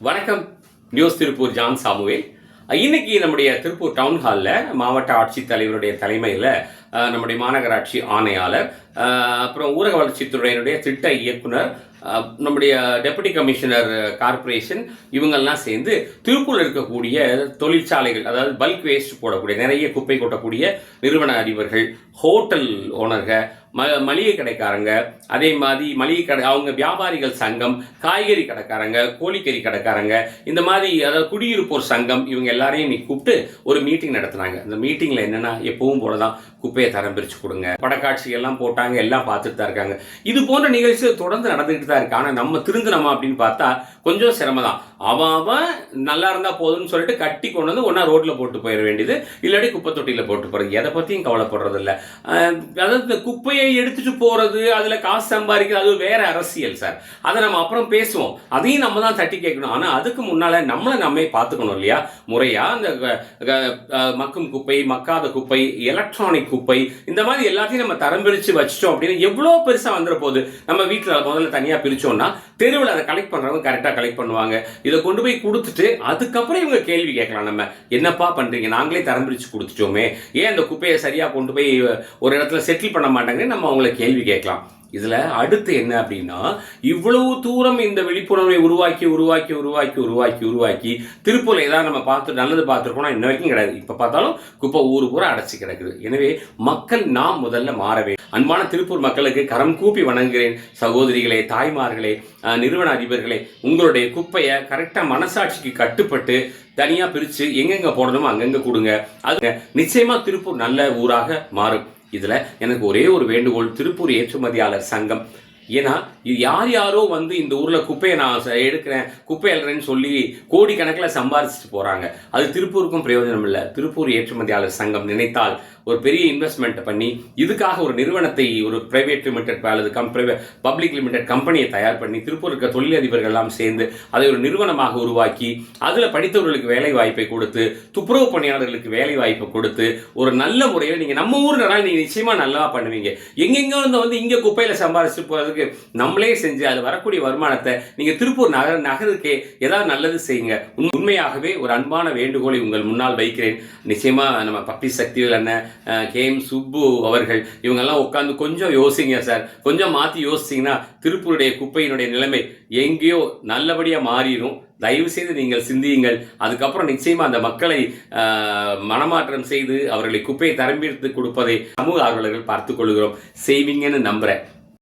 வணக்கம். News Tiruppur John Samuel. இன்னைக்கு நம்முடைய திருப்பூர் டவுன் ஹாலில் மாவட்ட ஆட்சித்தலைவருடைய தலைமையில் நம்முடைய மாநகராட்சி ஆணையாளர், அப்புறம் ஊரக வளர்ச்சித்துறையினுடைய திட்ட இயக்குனர், நம்முடைய டெபுட்டி கமிஷனர் கார்பரேஷன் இவங்கெல்லாம் சேர்ந்து திருப்பூரில் இருக்கக்கூடிய தொழிற்சாலைகள், அதாவது பல்க் வேஸ்ட் போடக்கூடிய நிறைய குப்பை கொட்டக்கூடிய நிறுவன அதிபர்கள், ஹோட்டல் ஓனர்கள், மளிகை கடைக்காரங்க, அதே மாதிரி மளிகை கடை அவங்க வியாபாரிகள் சங்கம், காய்கறி கடைக்காரங்க, கோழிக்கறி கடைக்காரங்க, இந்த மாதிரி அதாவது குடியிருப்போர் சங்கம், இவங்க எல்லாரையும் நீ கூப்பிட்டு ஒரு மீட்டிங் நடத்துனாங்க. அந்த மீட்டிங்கில் என்னென்னா எப்பவும் போல தான் குப்பையை தரம் பிரித்து கொடுங்க, படக்காட்சிகள்லாம் போட்டாங்க, எல்லாம் பார்த்துட்டு தான் இருக்காங்க. இது போன்ற நிகழ்ச்சிகள் தொடர்ந்து நடந்துக்கிட்டு தான் இருக்கு. ஆனால் நம்ம திருந்தனமா அப்படின்னு பார்த்தா கொஞ்சம் சிரமம் தான். அவன் நல்லா இருந்தால் போதும்னு சொல்லிட்டு கட்டி கொண்டு வந்து ஒன்றா ரோட்டில் போட்டு போயிட வேண்டியது, இல்லாட்டி குப்பை தொட்டியில் போட்டு போகிறது. எதை பற்றியும் கவலைப்படுறது இல்லை. அதாவது இந்த குப்பையை எடுத்துட்டு போறது, அதுல காசு சம்பாதிக்கிறது, அது வேற அரசியல் சார். அதை நம்ம அப்புறம் பேசுவோம். அதையும் நம்ம தான் தட்டி கேட்கணும். ஆனா அதுக்கு முன்னால நம்மளே பார்த்துக்கணும் இல்லையா? முறையா இந்த மக்கும் குப்பை, மக்காத குப்பை, எலக்ட்ரானிக் குப்பை, இந்த மாதிரி எல்லாத்தையும் நம்ம தரம் பிரிச்சு வச்சிட்டோம் அப்படின்னு எவ்வளோ பெருசா வந்துட போகுது. நம்ம வீட்டில் முதல்ல தனியா பிரிச்சோம்னா தெருவில் அதை கலெக்ட் பண்றவங்க கரெக்டா கலெக்ட் பண்ணுவாங்க. இதை கொண்டு போய் கொடுத்துட்டு அதுக்கப்புறம் இவங்க கேள்வி கேட்கலாம். நம்ம என்னப்பா பண்றீங்க, நாங்களே தரம் பிரிச்சு கொடுத்துட்டோமே, ஏன் இந்த குப்பையை சரியா கொண்டு போய் ஒரு இடத்துல செட்டில் பண்ண மாட்டாங்க, நம்ம அவங்கள கேள்வி கேட்கலாம். இதுல அடுத்து என்ன அப்படின்னா, இவ்வளவு தூரம் இந்த விழிப்புணர்வை உருவாக்கி திருப்பூர்ல ஏதாவது நம்ம பார்த்து நல்லது பார்த்துருக்கோம்னா இன்ன வரைக்கும் கிடையாது. இப்ப பார்த்தாலும் குப்பை ஊரு பூரா அடைச்சி கிடக்குது. எனவே மக்கள் நாம் முதல்ல மாறவே. அன்பான திருப்பூர் மக்களுக்கு கரம் கூப்பி வணங்குகிறேன். சகோதரிகளே, தாய்மார்களே, நிறுவன அதிபர்களே, உங்களுடைய குப்பையை கரெக்டா மனசாட்சிக்கு கட்டுப்பட்டு தனியா பிரிச்சு எங்கெங்க போடணுமோ அங்கங்க கொடுங்க. அது நிச்சயமா திருப்பூர் நல்ல ஊராக மாறும். இதுல எனக்கு ஒரே ஒரு வேண்டுகோள், திருப்பூர் ஏற்றுமதியாளர் சங்கம். ஏன்னா யாரோ வந்து இந்த ஊர்ல குப்பையை நான் எடுக்கிறேன், குப்பை அல்றேன்னு சொல்லி கோடிக்கணக்கில் சம்பாதிச்சுட்டு போறாங்க. அது திருப்பூருக்கும் பிரயோஜனம் இல்லை. திருப்பூர் ஏற்றுமதியாளர் சங்கம் நினைத்தால் ஒரு பெரிய இன்வெஸ்ட்மெண்ட் பண்ணி இதுக்காக ஒரு நிறுவனத்தை, ஒரு பிரைவேட் லிமிடெட் அல்லது பப்ளிக் லிமிடெட் கம்பெனியை தயார் பண்ணி திருப்பூர் இருக்க தொழிலதிபர்கள் எல்லாம் சேர்ந்து அதை ஒரு நிறுவனமாக உருவாக்கி அதுல படித்தவர்களுக்கு வேலை வாய்ப்பை கொடுத்து, துப்புரவு பணியாளர்களுக்கு வேலை வாய்ப்பை கொடுத்து ஒரு நல்ல முறையில் நீங்க நம்ம ஊர்னால நீங்க நிச்சயமா நல்லா பண்ணுவீங்க. எங்கெங்க வந்து இங்க குப்பையில சம்பாதிச்சுட்டு போறதுக்கு நம்மளே செஞ்சு அது வரக்கூடிய வருமானத்தை நீங்க திருப்பூர் நகருக்கு ஏதாவது நல்லது செய்யுங்க. உண்மையாகவே ஒரு அன்பான வேண்டுகோளை உங்கள் முன்னால் வைக்கிறேன். நிச்சயமா நம்ம பப்பி சக்திகள் என்ன, கேம் சுப்பு அவர்கள் இவங்கெல்லாம் உட்கார்ந்து கொஞ்சம் யோசிங்க சார். கொஞ்சம் மாற்றி யோசிச்சிங்கன்னா திருப்பூருடைய குப்பையினுடைய நிலைமை எங்கேயோ நல்லபடியா மாறிடும். தயவு செய்து நீங்கள் சிந்தியுங்கள். அதுக்கப்புறம் நிச்சயமா அந்த மக்களை மனமாற்றம் செய்து அவர்களை குப்பையை தரம்பித்து கொடுப்பதை சமூக ஆர்வலர்கள் பார்த்துக் கொள்கிறோம். செய்வீங்கன்னு நம்புறேன்.